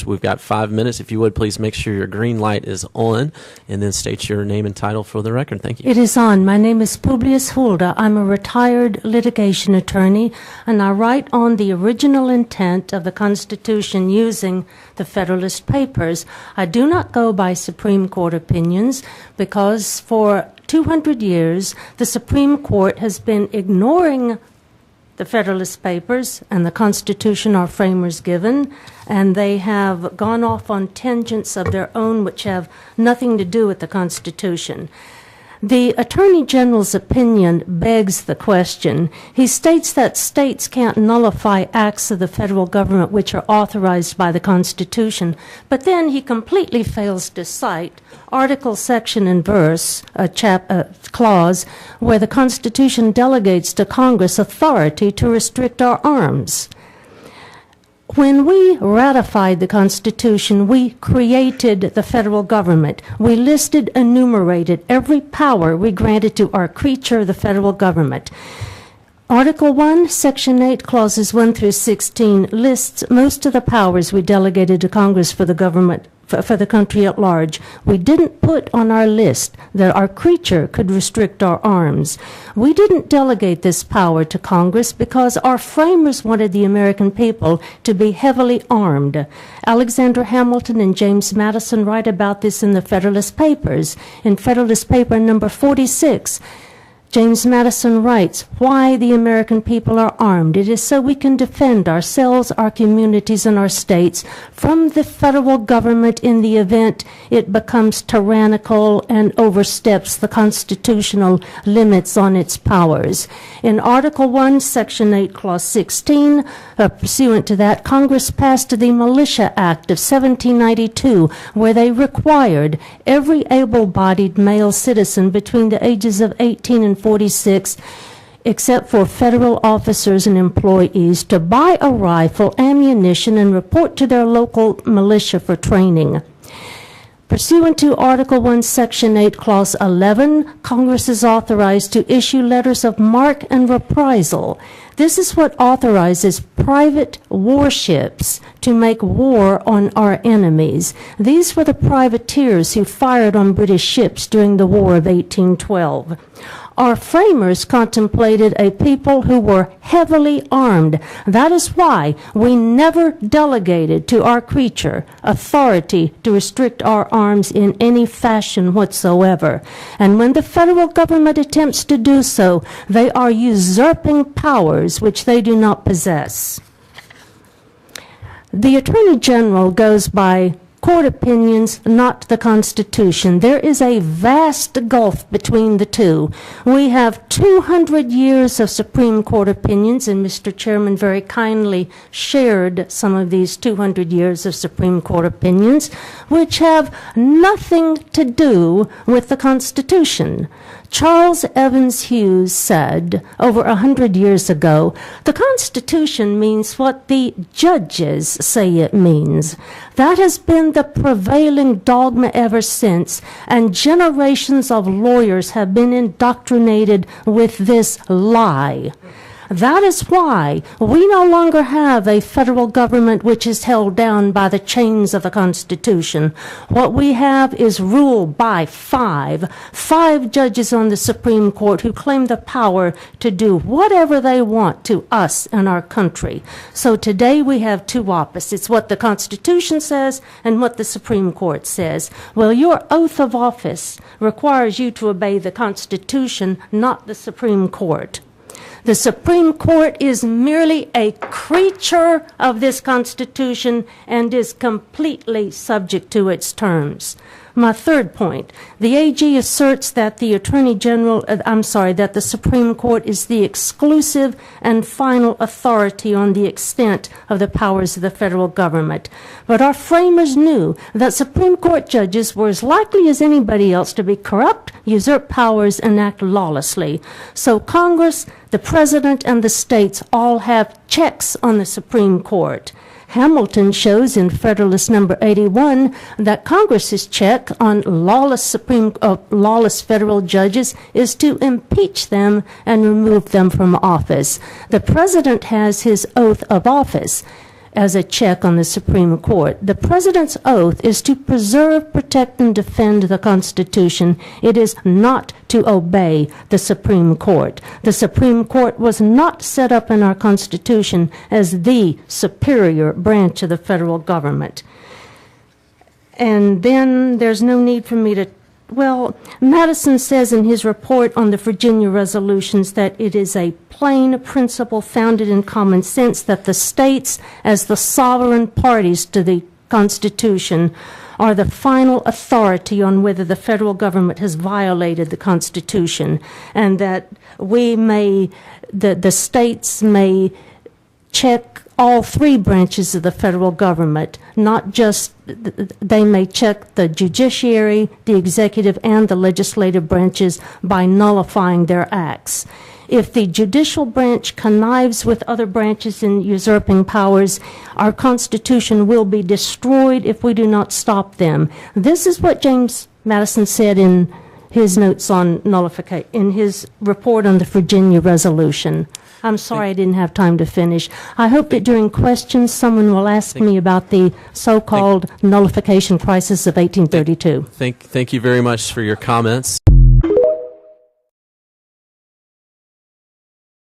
We've got 5 minutes. If you would, please make sure your green light is on and then state your name and title for the record. Thank you. It is on. My name is Publius Hulda. I'm a retired litigation attorney, and I write on the original intent of the Constitution using the Federalist Papers. I do not go by Supreme Court opinions because for 200 years the Supreme Court has been ignoring the Federalist Papers and the Constitution our framers given, and they have gone off on tangents of their own which have nothing to do with the Constitution. The Attorney General's opinion begs the question. He states that states can't nullify acts of the federal government which are authorized by the Constitution, but then he completely fails to cite article, section, and verse, a clause, where the Constitution delegates to Congress authority to restrict our arms. When we ratified the Constitution, we created the federal government. We listed, enumerated every power we granted to our creature, the federal government. Article 1, Section 8, Clauses 1 through 16 lists most of the powers we delegated to Congress for the government, for the country at large. We didn't put on our list that our creature could restrict our arms. We didn't delegate this power to Congress because our framers wanted the American people to be heavily armed. Alexander Hamilton and James Madison write about this in the Federalist Papers. In Federalist Paper number 46, James Madison writes, why the American people are armed. It is so we can defend ourselves, our communities, and our states from the federal government in the event it becomes tyrannical and oversteps the constitutional limits on its powers. In Article 1, Section 8, Clause 16, pursuant to that, Congress passed the Militia Act of 1792, where they required every able-bodied male citizen between the ages of 18 and 46, except for federal officers and employees, to buy a rifle, ammunition, and report to their local militia for training. Pursuant to Article 1, Section 8, Clause 11, Congress is authorized to issue letters of marque and reprisal. This is what authorizes private warships to make war on our enemies. These were the privateers who fired on British ships during the War of 1812. Our framers contemplated a people who were heavily armed. That is why we never delegated to our creature authority to restrict our arms in any fashion whatsoever. And when the federal government attempts to do so, they are usurping powers which they do not possess. The Attorney General goes by court opinions, not the Constitution. There is a vast gulf between the two. We have 200 years of Supreme Court opinions, and Mr. Chairman very kindly shared some of these 200 years of Supreme Court opinions, which have nothing to do with the Constitution. Charles Evans Hughes said over 100 years ago, the Constitution means what the judges say it means. That has been the prevailing dogma ever since, and generations of lawyers have been indoctrinated with this lie. That is why we no longer have a federal government which is held down by the chains of the Constitution. What we have is ruled by five judges on the Supreme Court who claim the power to do whatever they want to us and our country. So today we have two opposites, what the Constitution says and what the Supreme Court says. Well, your oath of office requires you to obey the Constitution, not the Supreme Court. The Supreme Court is merely a creature of this Constitution and is completely subject to its terms. My third point, the AG asserts that the that the Supreme Court is the exclusive and final authority on the extent of the powers of the federal government. But our framers knew that Supreme Court judges were as likely as anybody else to be corrupt, usurp powers, and act lawlessly. So Congress, the President, and the states all have checks on the Supreme Court. Hamilton shows in Federalist number 81 that Congress's check on lawless federal judges is to impeach them and remove them from office. The President has his oath of office. as a check on the Supreme Court. The President's oath is to preserve, protect, and defend the Constitution. It is not to obey the Supreme Court. The Supreme Court was not set up in our Constitution as the superior branch of the federal government. And then there's no need for me to, well, Madison says in his report on the Virginia resolutions that it is a plain principle founded in common sense that the states, as the sovereign parties to the Constitution, are the final authority on whether the federal government has violated the Constitution, and that the states may check all three branches of the federal government, not just, they may check the judiciary, the executive, and the legislative branches by nullifying their acts. If the judicial branch connives with other branches in usurping powers, our Constitution will be destroyed if we do not stop them. This is what James Madison said in his notes on nullification, in his report on the Virginia resolution. I'm sorry I didn't have time to finish. I hope that during questions someone will ask me about the so-called nullification crisis of 1832. Thank you very much for your comments.